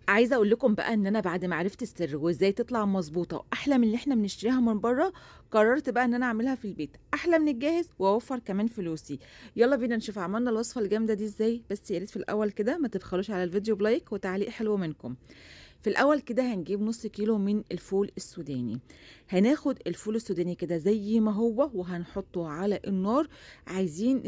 عايزة أقول لكم بقى إن أنا بعد ما عرفت السر وإزاي تطلع مضبوطة وأحلى من اللي إحنا بنشتريها من برّه، قررت بقى إن أنا أعملها في البيت، أحلى من الجاهز وأوفّر كمان فلوسي. يالّا بينا نشوف عملنا الوصفة الجامدة دي إزاي، بس يا ريت في الأول كده ما تبخلوش على الفيديو بلايك وتعليق حلو منكم. في الأول كده هنجيب نص كيلو من الفول السوداني. هناخد الفول السوداني كده زي ما هو وهنحطه على النار. عايزين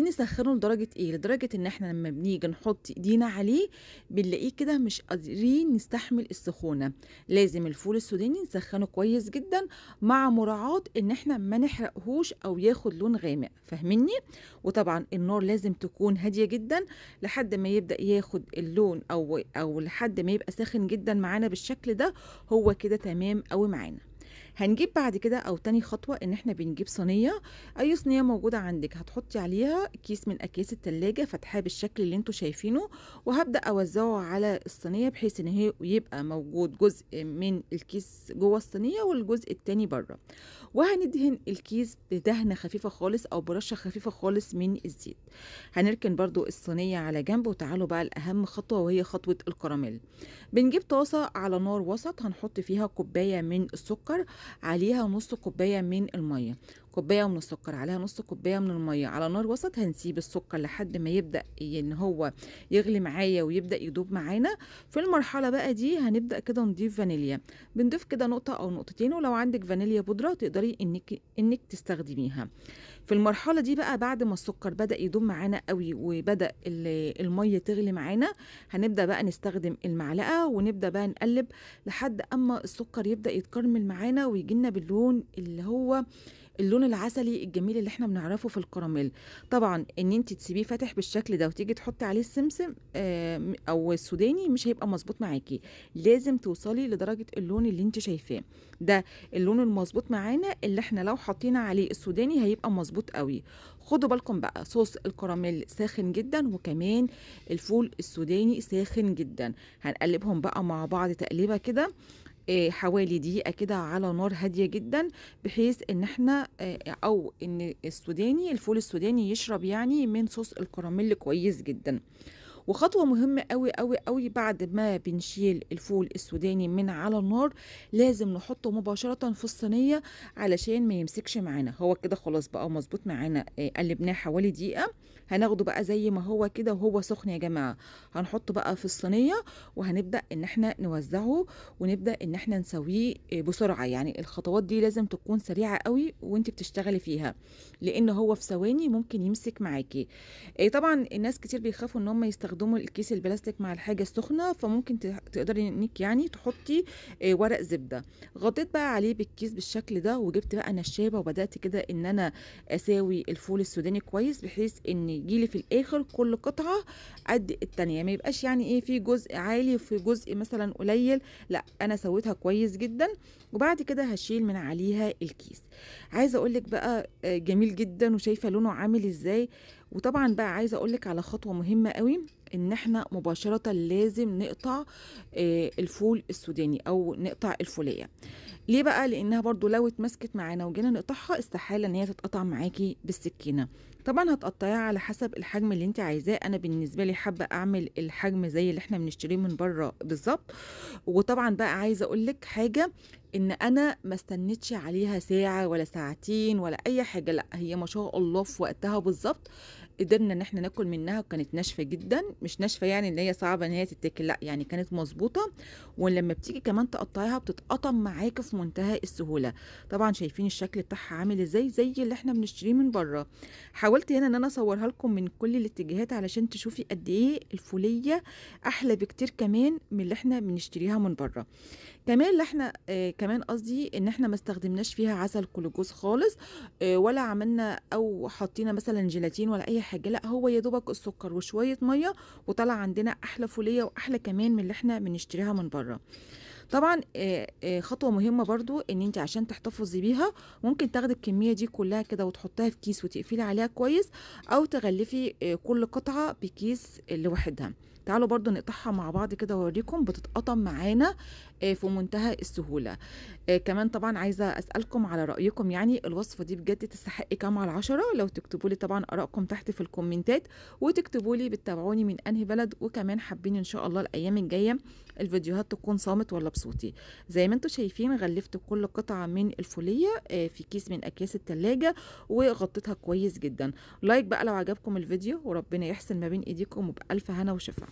نسخنه لدرجة ايه؟ لدرجة ان احنا لما بنيجي نحط ايدينا عليه بنلاقيه كده مش قادرين نستحمل السخونة. لازم الفول السوداني نسخنه كويس جدا، مع مراعاة ان احنا ما نحرقهوش او ياخد لون غامق، فاهميني؟ وطبعا النار لازم تكون هادية جدا لحد ما يبدأ ياخد اللون او لحد ما يبقى ساخن جدا معانا بالشكل ده. هو كده تمام قوي معانا. هنجيب بعد كده او تاني خطوة ان احنا بنجيب صينية، اي صينية موجودة عندك هتحطي عليها كيس من اكياس التلاجة فاتحاه بالشكل اللي انتوا شايفينه، وهبدأ اوزعه على الصينية بحيث ان هي يبقى موجود جزء من الكيس جوه الصينية والجزء التاني بره. وهندهن الكيس بدهنة خفيفة خالص او برشة خفيفة خالص من الزيت. هنركن برضو الصينية على جنب، وتعالوا بقى لأهم خطوة وهي خطوة الكراميل. بنجيب طاسة على نار وسط، هنحط فيها كوباية من السكر، عليها نص كوباية من المية. كوباية من السكر عليها نص كوباية من المية على نار وسط. هنسيب السكر لحد ما يبدأ ان هو يغلي معايا ويبدأ يدوب معانا. في المرحلة بقى دي هنبدأ كده نضيف فانيليا. بنضيف كده نقطة او نقطتين، ولو عندك فانيليا بودرة تقدري انك تستخدميها. في المرحلة دي بقى بعد ما السكر بدأ يدوب معانا قوي وبدأ المية تغلي معانا، هنبدأ بقى نستخدم المعلقة ونبدأ بقى نقلب لحد أما السكر يبدأ يتكرمل معانا ويجينا باللون اللي هو اللون العسلي الجميل اللي احنا بنعرفه في الكراميل. طبعا ان انت تسيبيه فاتح بالشكل ده وتيجي تحطي عليه السمسم او السوداني مش هيبقى مظبوط معاكي. لازم توصلي لدرجة اللون اللي انت شايفاه ده، اللون المظبوط معانا اللي احنا لو حطينا عليه السوداني هيبقى مظبوط قوي. خدوا بالكم بقى، صوص الكراميل ساخن جدا وكمان الفول السوداني ساخن جدا. هنقلبهم بقى مع بعض تقليبه كده حوالي دقيقة كده على نار هادية جدا، بحيث ان احنا او ان الفول السوداني يشرب يعني من صوص الكراميل كويس جدا. وخطوة مهمة قوي قوي قوي، بعد ما بنشيل الفول السوداني من على النار لازم نحطه مباشرة في الصينية علشان ما يمسكش معانا. هو كده خلاص بقى مظبوط معانا، قلبناه حوالي دقيقة. هناخده بقى زي ما هو كده وهو سخن يا جماعة، هنحطه بقى في الصينية وهنبدأ ان احنا نوزعه ونبدأ ان احنا نسويه بسرعة. يعني الخطوات دي لازم تكون سريعة قوي وانت بتشتغلي فيها، لان هو في ثواني ممكن يمسك معاكي. طبعا الناس كتير بيخافوا ان هم يستخدموا الكيس البلاستيك مع الحاجه السخنه، فممكن تقدري انك يعني تحطي ورق زبده. غطيت بقى عليه بالكيس بالشكل ده، وجبت بقى نشابه وبدات كده ان انا اساوي الفول السوداني كويس، بحيث ان يجيلي في الاخر كل قطعه قد التانيه، ما يبقاش يعني ايه في جزء عالي وفي جزء مثلا قليل. لا، انا سويتها كويس جدا. وبعد كده هشيل من عليها الكيس. عايزه اقول لك بقى جميل جدا وشايفه لونه عامل ازاي. وطبعا بقى عايزه اقولك على خطوه مهمه قوي، ان احنا مباشره لازم نقطع الفول السوداني او نقطع الفوليه. ليه بقى؟ لانها برضو لو اتمسكت معانا وجينا نقطعها استحاله ان هي تتقطع معاكي بالسكينه. طبعا هتقطعيها على حسب الحجم اللي انت عايزاه. انا بالنسبه لي حابه اعمل الحجم زي اللي احنا بنشتريه من بره بالظبط. وطبعا بقى عايزه اقولك حاجه، ان انا ما استنيتش عليها ساعه ولا ساعتين ولا اي حاجه، لا هي ما شاء الله في وقتها بالظبط قدرنا ان احنا ناكل منها، وكانت ناشفه جدا. مش ناشفه يعني ان هي صعبه ان هي تتاكل، لا يعني كانت مظبوطه. ولما بتيجي كمان تقطعيها بتتقطم معاكي في منتهى السهوله. طبعا شايفين الشكل بتاعها عامل ازاي، زي اللي احنا بنشتريه من بره. حاولت هنا ان انا اصورها لكم من كل الاتجاهات علشان تشوفي قد ايه الفوليه احلى بكتير كمان من اللي احنا بنشتريها من بره. كمان اللي احنا كمان قصدي ان احنا ما استخدمناش فيها عسل كلوكوز خالص، ولا عملنا او حطينا مثلا جيلاتين ولا اي حاجه. لا، هو يا دوبك السكر وشويه ميه وطلع عندنا احلى فوليه واحلى كمان من اللي احنا بنشتريها من بره. طبعا خطوه مهمه برضو ان انت عشان تحتفظي بيها ممكن تاخدي الكميه دي كلها كده وتحطها في كيس وتقفلي عليها كويس، او تغلفي كل قطعه بكيس لوحدها. تعالوا برضو نقطعها مع بعض كده واوريكم بتتقطم معانا في منتهى السهولة. كمان طبعا عايزة اسألكم على رأيكم، يعني الوصفة دي بجد تستحق كام على 10؟ لو تكتبوا لي طبعا آرائكم تحت في الكومنتات، وتكتبوا لي بتتابعوني من انهي بلد، وكمان حابين ان شاء الله الايام الجاية الفيديوهات تكون صامت ولا بصوتي. زي ما انتم شايفين غلفت كل قطعة من الفولية في كيس من اكياس التلاجة وغطيتها كويس جدا. لايك بقى لو عجبكم الفيديو، وربنا يحسن ما بين ايديكم، وبألف هنا وشفا.